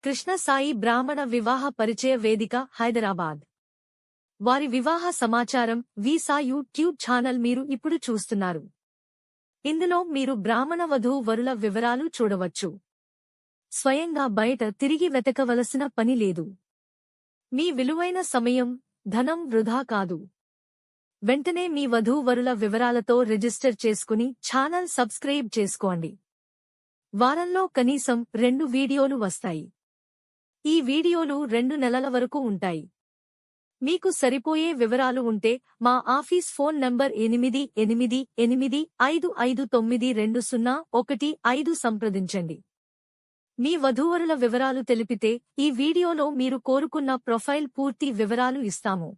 కృష్ణ సాయి బ్రాహ్మణ వివాహ పరిచయ వేదిక హైదరాబాద్. వారి వివాహ సమాచారం వీసా యూట్యూబ్ ఛానల్ మీరు ఇప్పుడు చూస్తున్నారు. ఇందులో మీరు బ్రాహ్మణ వధూ వరుల వివరాలు చూడవచ్చు. స్వయంగా బయట తిరిగి వెతకవలసిన పని లేదు. మీ విలువైన సమయం, ధనం వృధా కాదు. వెంటనే మీ వధూవరుల వివరాలతో రిజిస్టర్ చేసుకుని ఛానల్ సబ్స్క్రైబ్ చేసుకోండి. వారంలో కనీసం 2 వీడియోలు వస్తాయి. ఈ వీడియోలు 2 నెలల వరకు ఉంటాయి. మీకు సరిపోయే వివరాలు ఉంటే మా ఆఫీస్ ఫోన్ నంబర్ 8885592015 సంప్రదించండి. మీ వధూవరుల వివరాలు తెలిపితే ఈ వీడియోలో మీరు కోరుకున్న ప్రొఫైల్ పూర్తి వివరాలు ఇస్తాము.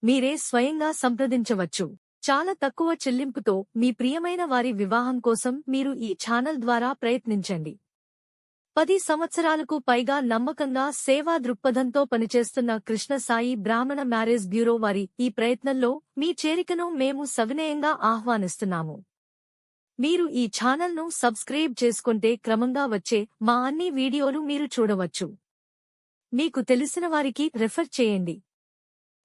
మీరే స్వయంగా సంప్రదించవచ్చు. చాలా తక్కువ చెల్లింపుతో మీ ప్రియమైన వారి వివాహం కోసం మీరు ఈ ఛానల్ ద్వారా ప్రయత్నించండి. 10 సంవత్సరాలకు పైగా నమ్మకంగా సేవా దృక్పథంతో పనిచేస్తున్న కృష్ణ సాయి బ్రాహ్మణ మ్యారేజ్ బ్యూరో వారి ఈ ప్రయత్నంలో మీ చేరికను మేము సవినయంగా ఆహ్వానిస్తున్నాము. మీరు ఈ ఛానల్ను సబ్స్క్రైబ్ చేసుకుంటే క్రమంగా వచ్చే మా అన్ని వీడియోలు మీరు చూడవచ్చు. మీకు తెలిసిన వారికి రెఫర్ చేయండి.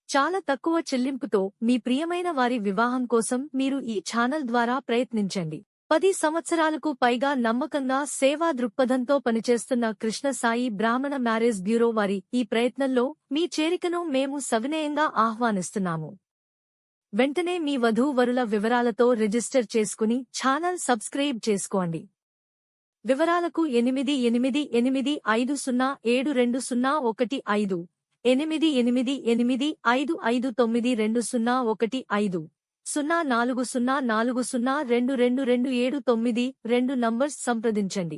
చాలా తక్కువ చెల్లింపుతో మీ ప్రియమైన వారి వివాహం కోసం మీరు ఈ ఛానల్ ద్వారా ప్రయత్నించండి. 10 సంవత్సరాలకు పైగా నమ్మకంగా సేవా దృక్పథంతో పనిచేస్తున్న కృష్ణ సాయి బ్రాహ్మణ మ్యారేజ్ బ్యూరో వారి ఈ ప్రయత్నంలో మీ చేరికను మేము సవినయంగా ఆహ్వానిస్తున్నాము. వెంటనే మీ వధూవరుల వివరాలతో రిజిస్టర్ చేసుకుని ఛానల్ సబ్స్క్రైబ్ చేసుకోండి. వివరాలకు 8885072015 8888552015 040402222792 నంబర్స్ సంప్రదించండి.